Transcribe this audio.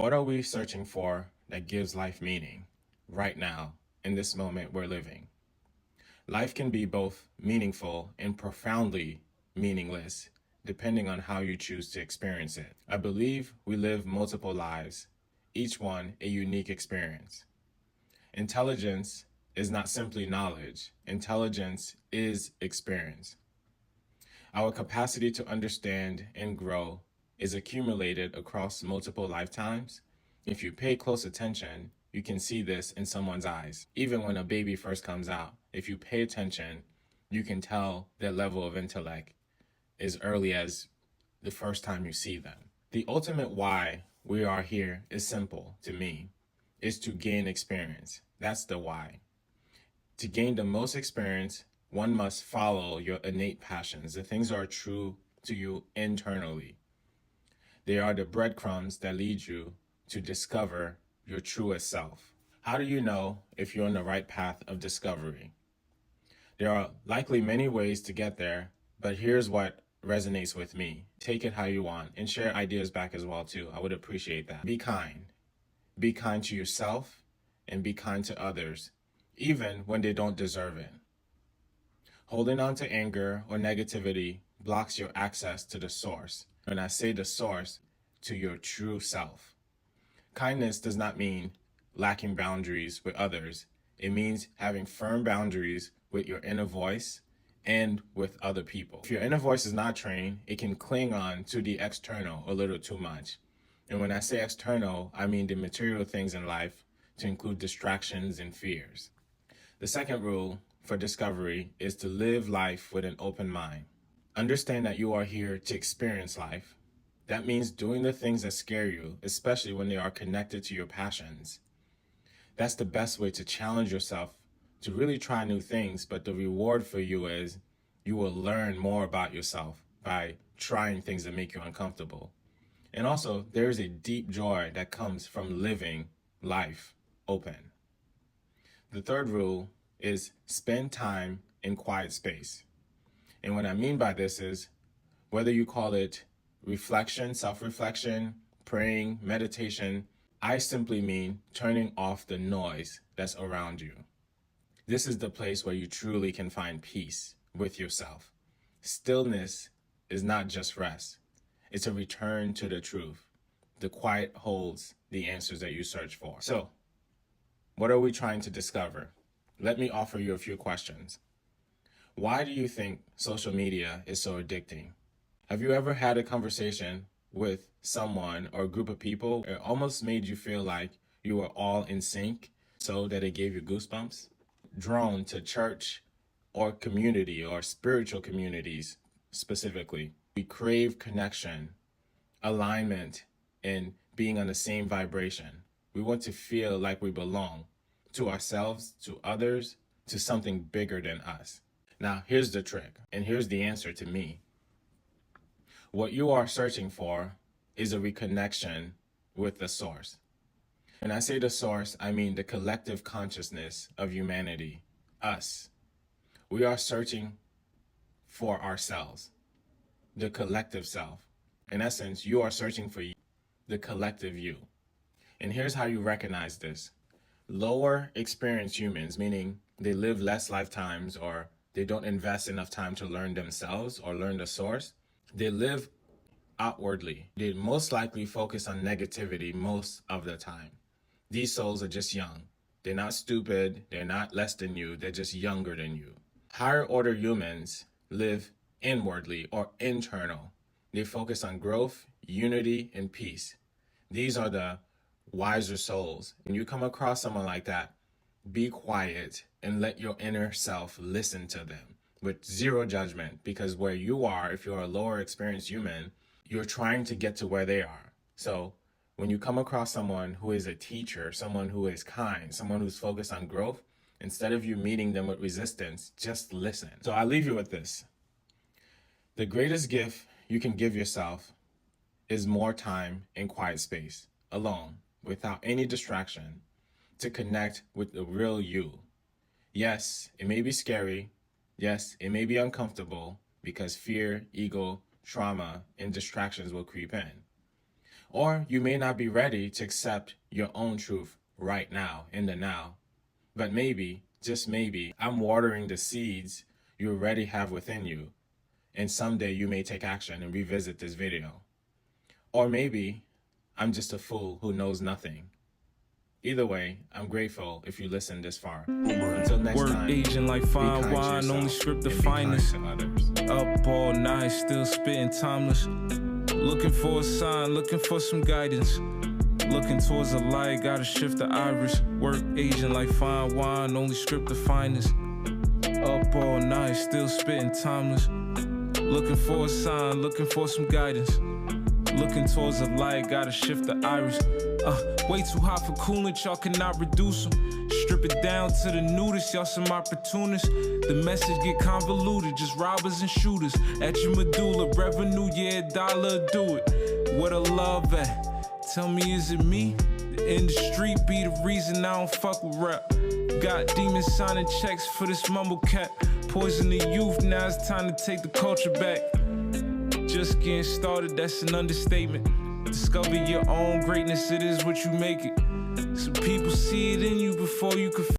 What are we searching for that gives life meaning right now in this moment we're living? Life can be both meaningful and profoundly meaningless, depending on how you choose to experience it. I believe we live multiple lives, each one a unique experience. Intelligence is not simply knowledge. Intelligence is experience. Our capacity to understand and grow is accumulated across multiple lifetimes. If you pay close attention, you can see this in someone's eyes. Even when a baby first comes out, if you pay attention, you can tell their level of intellect as early as the first time you see them. The ultimate why we are here is simple to me, is to gain experience. That's the why. To gain the most experience, one must follow your innate passions, the things that are true to you internally. They are the breadcrumbs that lead you to discover your truest self. How do you know if you're on the right path of discovery? There are likely many ways to get there, but here's what resonates with me. Take it how you want and share ideas back as well too. I would appreciate that. Be kind. Be kind to yourself and be kind to others, even when they don't deserve it. Holding on to anger or negativity blocks your access to the source. When I say the source, to your true self. Kindness does not mean lacking boundaries with others. It means having firm boundaries with your inner voice and with other people. If your inner voice is not trained, it can cling on to the external a little too much. And when I say external, I mean the material things in life, to include distractions and fears. The second rule for discovery is to live life with an open mind. Understand that you are here to experience life. That means doing the things that scare you, especially when they are connected to your passions. That's the best way to challenge yourself to really try new things, but the reward for you is you will learn more about yourself by trying things that make you uncomfortable. And also, there is a deep joy that comes from living life open. The third rule is spend time in quiet space. And what I mean by this is, whether you call it reflection, self-reflection, praying, meditation, I simply mean turning off the noise that's around you. This is the place where you truly can find peace with yourself. Stillness is not just rest. It's a return to the truth. The quiet holds the answers that you search for. So, what are we trying to discover? Let me offer you a few questions. Why do you think social media is so addicting? Have you ever had a conversation with someone or a group of people? It almost made you feel like you were all in sync, so that it gave you goosebumps? Drawn to church or community or spiritual communities specifically. We crave connection, alignment, and being on the same vibration. We want to feel like we belong to ourselves, to others, to something bigger than us. Now, here's the trick, and here's the answer to me. What you are searching for is a reconnection with the source. When I say the source, I mean the collective consciousness of humanity, us. We are searching for ourselves, the collective self. In essence, you are searching for you, the collective you. And here's how you recognize this. Lower experienced humans, meaning they live less lifetimes or they don't invest enough time to learn themselves or learn the source, they live outwardly. They most likely focus on negativity most of the time. These souls are just young. They're not stupid. They're not less than you. They're just younger than you. Higher order humans live inwardly or internal. They focus on growth, unity, and peace. These are the wiser souls. When you come across someone like that, be quiet and let your inner self listen to them with zero judgment, because where you are, if you're a lower experienced human, you're trying to get to where they are. So when you come across someone who is a teacher, someone who is kind, someone who's focused on growth, instead of you meeting them with resistance, just listen. So I leave you with this. The greatest gift you can give yourself is more time in quiet space, alone, without any distraction, to connect with the real you. Yes, it may be scary. Yes, it may be uncomfortable because fear, ego, trauma, and distractions will creep in. Or you may not be ready to accept your own truth right now, in the now. But maybe, just maybe, I'm watering the seeds you already have within you, and someday you may take action and revisit this video. Or maybe I'm just a fool who knows nothing. Either way, I'm grateful if you listen this far. Until next Work time, aging like fine be kind to wine, yourself only script the and be kind finest. to others. Up all night, still spitting timeless. Looking for a sign, looking for some guidance. Looking towards the light, gotta shift the iris. Work aging like fine wine, only script the finest. Up all night, still spitting timeless. Looking for a sign, looking for some guidance. Looking towards the light, gotta shift the iris. Way too hot for coolant, y'all cannot reduce them. Strip it down to the nudist, y'all some opportunists. The message get convoluted, just robbers and shooters. At your medulla, revenue, yeah, dollar do it. Where the love at? Tell me, is it me? The industry be the reason I don't fuck with rap. Got demons signing checks for this mumble cat. Poison the youth, now it's time to take the culture back. Just getting started, that's an understatement. Discover your own greatness, it is what you make it. Some people see it in you before you can